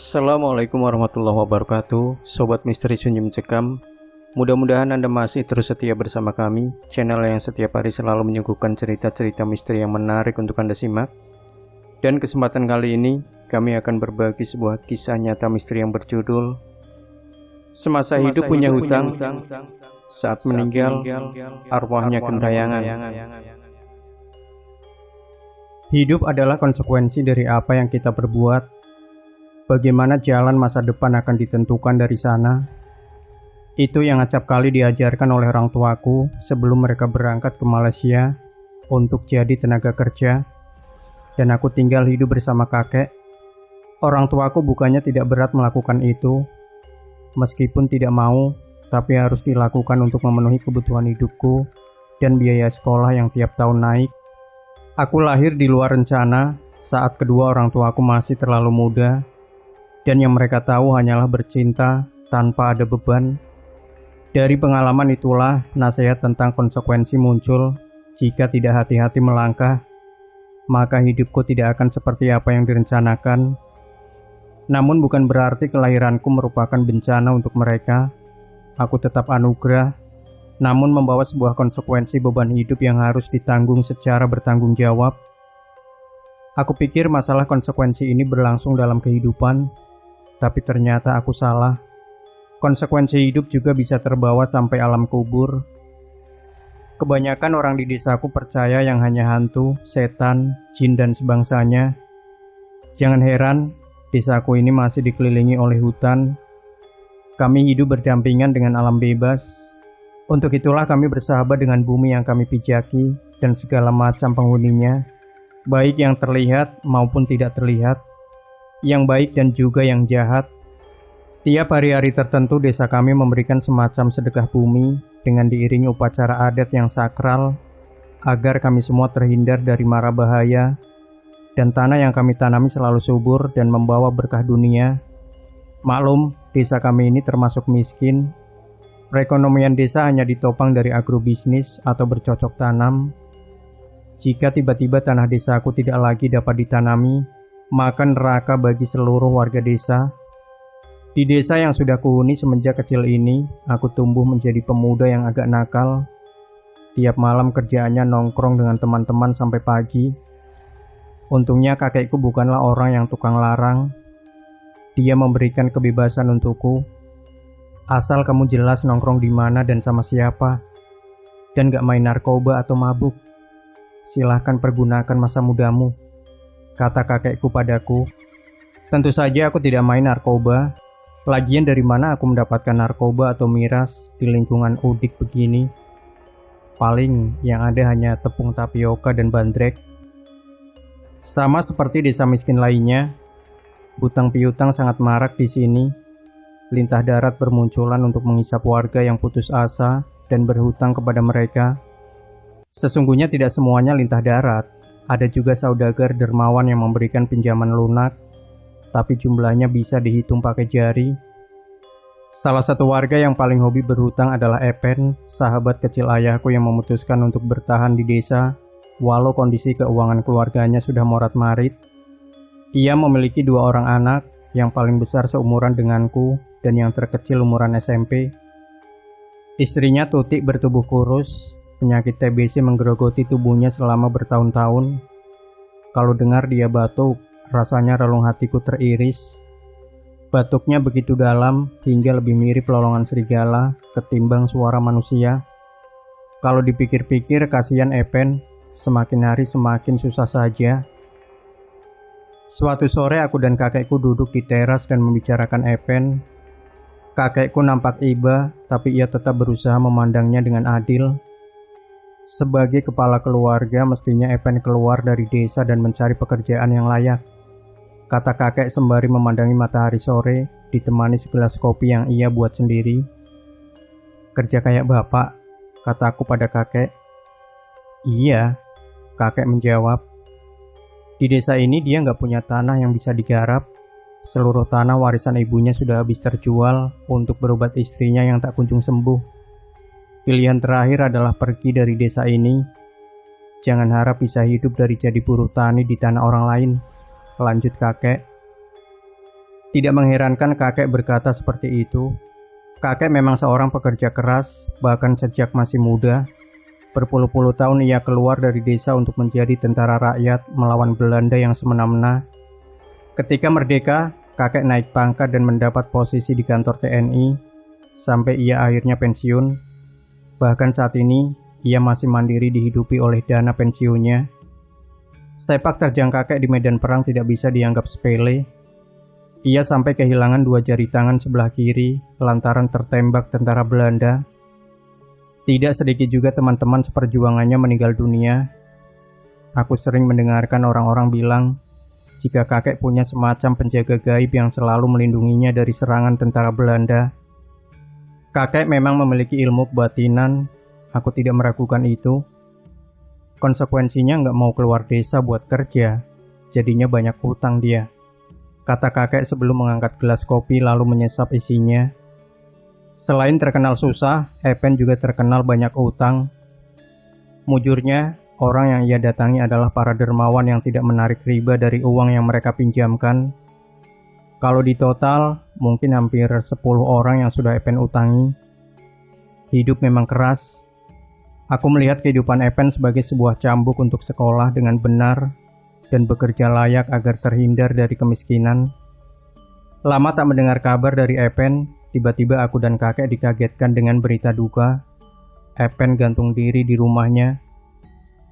Assalamualaikum warahmatullahi wabarakatuh, Sobat Misteri Sunyi Mencekam. Mudah-mudahan Anda masih terus setia bersama kami, channel yang setiap hari selalu menyuguhkan cerita-cerita misteri yang menarik untuk Anda simak. Dan kesempatan kali ini, kami akan berbagi sebuah kisah nyata misteri yang berjudul Semasa hidup punya hutang, saat meninggal, arwahnya gentayangan. Hidup adalah konsekuensi dari apa yang kita perbuat. Bagaimana jalan masa depan akan ditentukan dari sana. Itu yang acap kali diajarkan oleh orang tuaku sebelum mereka berangkat ke Malaysia untuk jadi tenaga kerja, dan aku tinggal hidup bersama kakek. Orang tuaku bukannya tidak berat melakukan itu, meskipun tidak mau, tapi harus dilakukan untuk memenuhi kebutuhan hidupku dan biaya sekolah yang tiap tahun naik. Aku lahir di luar rencana saat kedua orang tuaku masih terlalu muda, dan yang mereka tahu hanyalah bercinta tanpa ada beban. Dari pengalaman itulah nasihat tentang konsekuensi muncul. Jika tidak hati-hati melangkah, maka hidupku tidak akan seperti apa yang direncanakan. Namun bukan berarti kelahiranku merupakan bencana untuk mereka. Aku tetap anugerah, namun membawa sebuah konsekuensi beban hidup yang harus ditanggung secara bertanggung jawab. Aku pikir masalah konsekuensi ini berlangsung dalam kehidupan, tapi ternyata aku salah. Konsekuensi hidup juga bisa terbawa sampai alam kubur. Kebanyakan orang di desaku percaya yang hanya hantu, setan, jin, dan sebangsanya. Jangan heran, desaku ini masih dikelilingi oleh hutan. Kami hidup berdampingan dengan alam bebas. Untuk itulah kami bersahabat dengan bumi yang kami pijaki dan segala macam penghuninya, baik yang terlihat maupun tidak terlihat, yang baik dan juga yang jahat. Tiap hari-hari tertentu desa kami memberikan semacam sedekah bumi dengan diiringi upacara adat yang sakral agar kami semua terhindar dari mara bahaya, dan tanah yang kami tanami selalu subur dan membawa berkah dunia. Maklum, desa kami ini termasuk miskin. Perekonomian desa hanya ditopang dari agrobisnis atau bercocok tanam. Jika tiba-tiba tanah desaku tidak lagi dapat ditanami, maka neraka bagi seluruh warga desa. Di desa yang sudah kuhuni semenjak kecil ini, aku tumbuh menjadi pemuda yang agak nakal. Tiap malam kerjaannya nongkrong dengan teman-teman sampai pagi. Untungnya kakekku bukanlah orang yang tukang larang. Dia memberikan kebebasan untukku. Asal kamu jelas nongkrong di mana dan sama siapa, dan gak main narkoba atau mabuk, silahkan pergunakan masa mudamu, kata kakekku padaku. Tentu saja aku tidak main narkoba. Lagian dari mana aku mendapatkan narkoba atau miras di lingkungan udik begini? Paling yang ada hanya tepung tapioka dan bandrek. Sama seperti desa miskin lainnya, hutang piutang sangat marak di sini. Lintah darat bermunculan untuk menghisap warga yang putus asa dan berhutang kepada mereka. Sesungguhnya tidak semuanya lintah darat. Ada juga saudagar dermawan yang memberikan pinjaman lunak, tapi jumlahnya bisa dihitung pakai jari. Salah satu warga yang paling hobi berhutang adalah Epen, sahabat kecil ayahku yang memutuskan untuk bertahan di desa, walau kondisi keuangan keluarganya sudah morat-marit. Ia memiliki 2 orang anak, yang paling besar seumuran denganku, dan yang terkecil umuran SMP. Istrinya Tutik bertubuh kurus. Penyakit TBC menggerogoti tubuhnya selama bertahun-tahun. Kalau dengar dia batuk, rasanya relung hatiku teriris. Batuknya begitu dalam hingga lebih mirip lolongan serigala ketimbang suara manusia. Kalau dipikir-pikir kasihan Epen, semakin hari semakin susah saja. Suatu sore aku dan kakekku duduk di teras dan membicarakan Epen. Kakekku nampak iba, tapi ia tetap berusaha memandangnya dengan adil. Sebagai kepala keluarga, mestinya Epen keluar dari desa dan mencari pekerjaan yang layak, kata kakek sembari memandangi matahari sore, ditemani segelas kopi yang ia buat sendiri. Kerja kayak bapak, kataku pada kakek. Iya, kakek menjawab. Di desa ini dia nggak punya tanah yang bisa digarap. Seluruh tanah warisan ibunya sudah habis terjual untuk berobat istrinya yang tak kunjung sembuh. Pilihan terakhir adalah pergi dari desa ini. Jangan harap bisa hidup dari jadi buruh tani di tanah orang lain, lanjut kakek. Tidak mengherankan kakek berkata seperti itu. Kakek memang seorang pekerja keras, bahkan sejak masih muda. Berpuluh-puluh tahun ia keluar dari desa untuk menjadi tentara rakyat melawan Belanda yang semena-mena. Ketika merdeka, kakek naik pangkat dan mendapat posisi di kantor TNI, sampai ia akhirnya pensiun. Bahkan saat ini, ia masih mandiri dihidupi oleh dana pensiunnya. Sepak terjang kakek di medan perang tidak bisa dianggap sepele. Ia sampai kehilangan 2 jari tangan sebelah kiri lantaran tertembak tentara Belanda. Tidak sedikit juga teman-teman seperjuangannya meninggal dunia. Aku sering mendengarkan orang-orang bilang jika kakek punya semacam penjaga gaib yang selalu melindunginya dari serangan tentara Belanda. Kakek memang memiliki ilmu kebatinan, aku tidak meragukan itu. Konsekuensinya nggak mau keluar desa buat kerja, jadinya banyak utang dia. Kata kakek sebelum mengangkat gelas kopi lalu menyesap isinya. Selain terkenal susah, Epen juga terkenal banyak utang. Mujurnya, orang yang ia datangi adalah para dermawan yang tidak menarik riba dari uang yang mereka pinjamkan. Kalau di total, mungkin hampir 10 orang yang sudah Epen utangi. Hidup memang keras. Aku melihat kehidupan Epen sebagai sebuah cambuk untuk sekolah dengan benar dan bekerja layak agar terhindar dari kemiskinan. Lama tak mendengar kabar dari Epen, tiba-tiba aku dan kakek dikagetkan dengan berita duka. Epen gantung diri di rumahnya.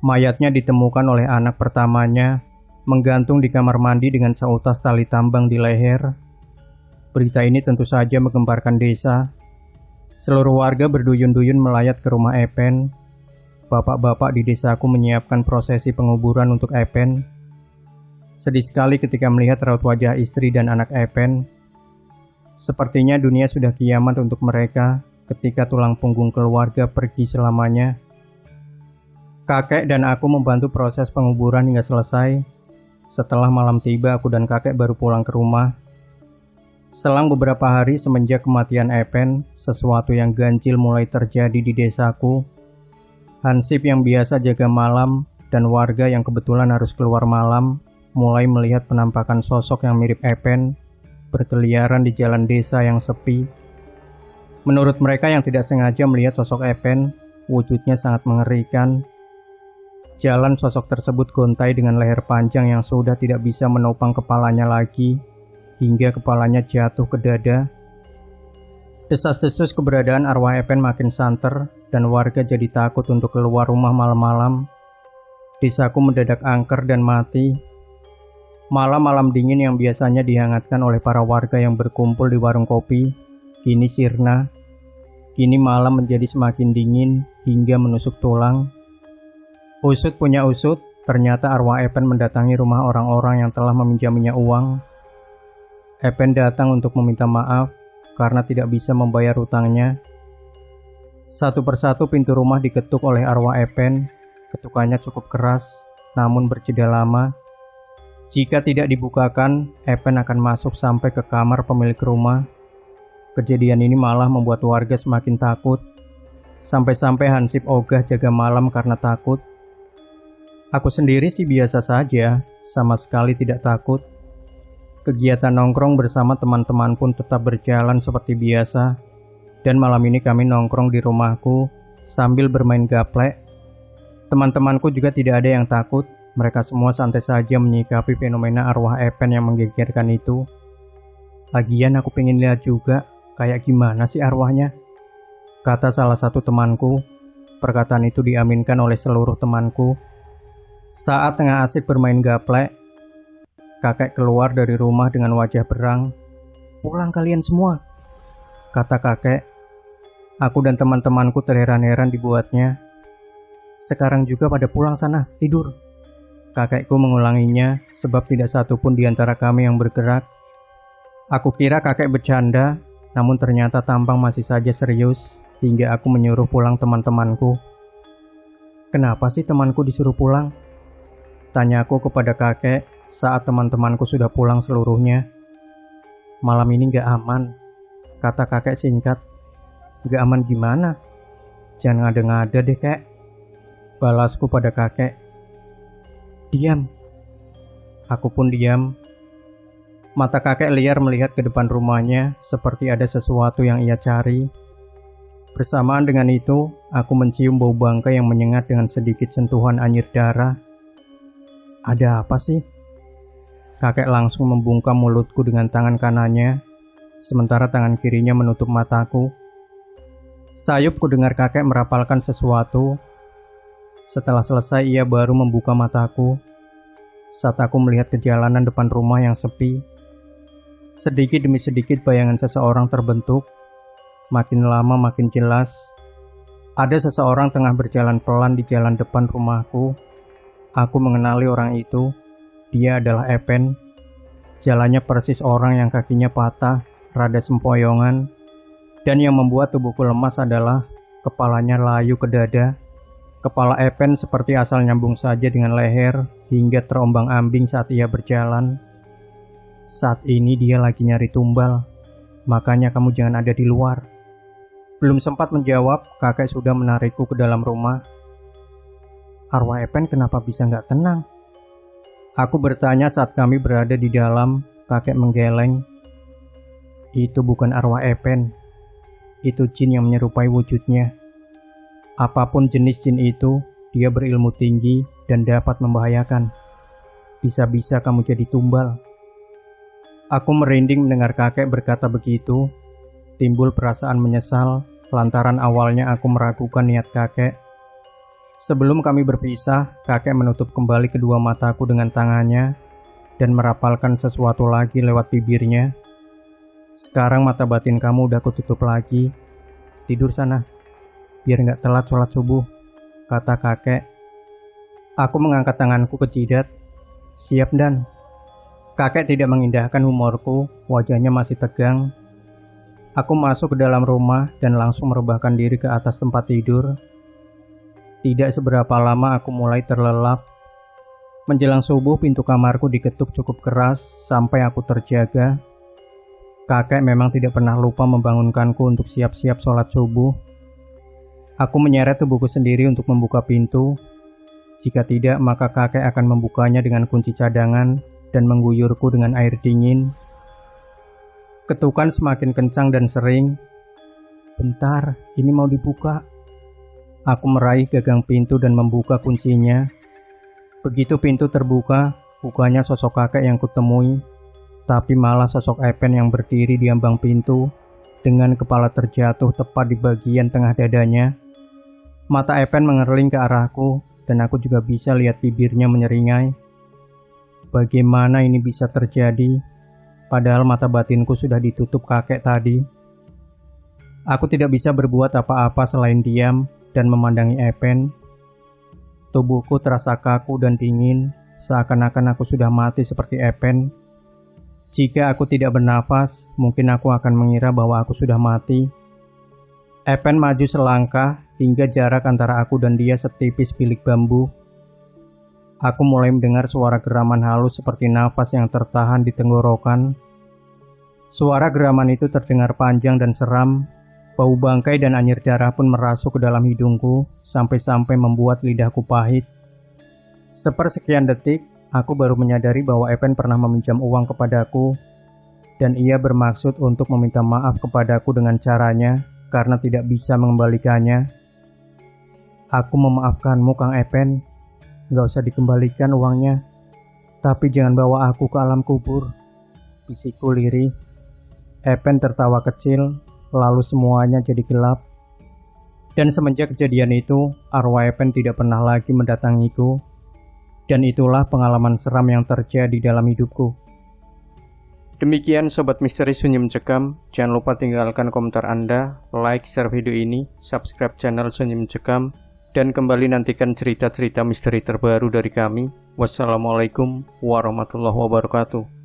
Mayatnya ditemukan oleh anak pertamanya, menggantung di kamar mandi dengan seutas tali tambang di leher. Berita ini tentu saja menggemparkan desa. Seluruh warga berduyun-duyun melayat ke rumah Epen. Bapak-bapak di desaku menyiapkan prosesi penguburan untuk Epen. Sedih sekali ketika melihat raut wajah istri dan anak Epen. Sepertinya dunia sudah kiamat untuk mereka ketika tulang punggung keluarga pergi selamanya. Kakek dan aku membantu proses penguburan hingga selesai. Setelah malam tiba, aku dan kakek baru pulang ke rumah. Selang beberapa hari semenjak kematian Epen, sesuatu yang ganjil mulai terjadi di desaku. Hansip yang biasa jaga malam dan warga yang kebetulan harus keluar malam mulai melihat penampakan sosok yang mirip Epen berkeliaran di jalan desa yang sepi. Menurut mereka yang tidak sengaja melihat sosok Epen, wujudnya sangat mengerikan. Jalan sosok tersebut gontai dengan leher panjang yang sudah tidak bisa menopang kepalanya lagi, hingga kepalanya jatuh ke dada. Desas-desus keberadaan arwah Epen makin santer, dan warga jadi takut untuk keluar rumah malam-malam. Desaku mendadak angker dan mati. Malam-malam dingin yang biasanya dihangatkan oleh para warga yang berkumpul di warung kopi, kini sirna. Kini malam menjadi semakin dingin hingga menusuk tulang. Usut punya usut, ternyata arwah Epen mendatangi rumah orang-orang yang telah meminjaminya uang. Epen datang untuk meminta maaf karena tidak bisa membayar hutangnya. Satu persatu pintu rumah diketuk oleh arwah Epen. Ketukannya cukup keras, namun berjeda lama. Jika tidak dibukakan, Epen akan masuk sampai ke kamar pemilik rumah. Kejadian ini malah membuat warga semakin takut. Sampai-sampai Hansip ogah jaga malam karena takut. Aku sendiri sih biasa saja, sama sekali tidak takut. Kegiatan nongkrong bersama teman-teman pun tetap berjalan seperti biasa. Dan malam ini kami nongkrong di rumahku sambil bermain gaplek. Teman-temanku juga tidak ada yang takut. Mereka semua santai saja menyikapi fenomena arwah Epen yang menggegerkan itu. Lagian aku pengen lihat juga, kayak gimana sih arwahnya? Kata salah satu temanku. Perkataan itu diaminkan oleh seluruh temanku. Saat tengah asik bermain gaplek, kakek keluar dari rumah dengan wajah berang. "Pulang kalian semua," kata kakek. Aku dan teman-temanku terheran-heran dibuatnya. "Sekarang juga pada pulang sana, tidur." Kakekku mengulanginya sebab tidak satu pun di antara kami yang bergerak. Aku kira kakek bercanda, namun ternyata tampang masih saja serius hingga aku menyuruh pulang teman-temanku. "Kenapa sih temanku disuruh pulang?" Tanyaku kepada kakek saat teman-temanku sudah pulang seluruhnya. "Malam ini gak aman," kata kakek singkat. "Gak aman gimana? Jangan ngada-ngada deh, kek," balasku pada kakek. "Diam." Aku pun diam. Mata kakek liar melihat ke depan rumahnya seperti ada sesuatu yang ia cari. Bersamaan dengan itu, aku mencium bau bangkai yang menyengat dengan sedikit sentuhan anyir darah. Ada apa sih? Kakek langsung membungkam mulutku dengan tangan kanannya, sementara tangan kirinya menutup mataku. Sayup ku dengar kakek merapalkan sesuatu. Setelah selesai, ia baru membuka mataku. Saat aku melihat ke jalanan depan rumah yang sepi, sedikit demi sedikit bayangan seseorang terbentuk. Makin lama makin jelas. Ada seseorang tengah berjalan pelan di jalan depan rumahku. Aku mengenali orang itu. Dia adalah Epen. Jalannya persis orang yang kakinya patah, rada sempoyongan. Dan yang membuat tubuhku lemas adalah kepalanya layu ke dada. Kepala Epen seperti asal nyambung saja dengan leher hingga terombang-ambing saat ia berjalan. Saat ini dia lagi nyari tumbal, makanya kamu jangan ada di luar. Belum sempat menjawab, kakek sudah menarikku ke dalam rumah. Arwah Epen kenapa bisa nggak tenang? Aku bertanya saat kami berada di dalam. Kakek menggeleng. Itu bukan arwah Epen. Itu jin yang menyerupai wujudnya. Apapun jenis jin itu, dia berilmu tinggi dan dapat membahayakan. Bisa-bisa kamu jadi tumbal. Aku merinding mendengar kakek berkata begitu. Timbul perasaan menyesal lantaran awalnya aku meragukan niat kakek. Sebelum kami berpisah, kakek menutup kembali kedua mataku dengan tangannya dan merapalkan sesuatu lagi lewat bibirnya. Sekarang mata batin kamu udah kututup lagi. Tidur sana, biar nggak telat sholat subuh, kata kakek. Aku mengangkat tanganku ke jidat. Siap, Dan. Kakek tidak mengindahkan humorku, wajahnya masih tegang. Aku masuk ke dalam rumah dan langsung merebahkan diri ke atas tempat tidur. Tidak seberapa lama aku mulai terlelap. Menjelang subuh pintu kamarku diketuk cukup keras sampai aku terjaga. Kakek memang tidak pernah lupa membangunkanku untuk siap-siap sholat subuh. Aku menyeret tubuhku sendiri untuk membuka pintu. Jika tidak, maka kakek akan membukanya dengan kunci cadangan dan mengguyurku dengan air dingin. Ketukan semakin kencang dan sering. Bentar, ini mau dibuka. Aku meraih gagang pintu dan membuka kuncinya. Begitu pintu terbuka, bukannya sosok kakek yang kutemui, tapi malah sosok Epen yang berdiri di ambang pintu dengan kepala terjatuh tepat di bagian tengah dadanya. Mata Epen mengerling ke arahku dan aku juga bisa lihat bibirnya menyeringai. Bagaimana ini bisa terjadi? Padahal mata batinku sudah ditutup kakek tadi. Aku tidak bisa berbuat apa-apa selain diam dan memandangi Epen. Tubuhku terasa kaku dan dingin, seakan-akan aku sudah mati seperti Epen. Jika aku tidak bernafas, mungkin aku akan mengira bahwa aku sudah mati. Epen maju selangkah hingga jarak antara aku dan dia setipis bilik bambu. Aku mulai mendengar suara geraman halus seperti nafas yang tertahan di tenggorokan. Suara geraman itu terdengar panjang dan seram. Bau bangkai dan anyir darah pun merasuk ke dalam hidungku, sampai-sampai membuat lidahku pahit. Sepersekian detik, aku baru menyadari bahwa Epen pernah meminjam uang kepadaku, dan ia bermaksud untuk meminta maaf kepadaku dengan caranya, karena tidak bisa mengembalikannya. Aku memaafkanmu, Kang Epen. Gak usah dikembalikan uangnya, tapi jangan bawa aku ke alam kubur, bisikku lirih. Epen tertawa kecil, lalu semuanya jadi gelap. Dan semenjak kejadian itu, arwah Epen tidak pernah lagi mendatangiku. Dan itulah pengalaman seram yang terjadi dalam hidupku. Demikian Sobat Misteri Sunyi Mencekam. Jangan lupa tinggalkan komentar Anda, like, share video ini, subscribe channel Sunyi Mencekam, dan kembali nantikan cerita-cerita misteri terbaru dari kami. Wassalamualaikum warahmatullahi wabarakatuh.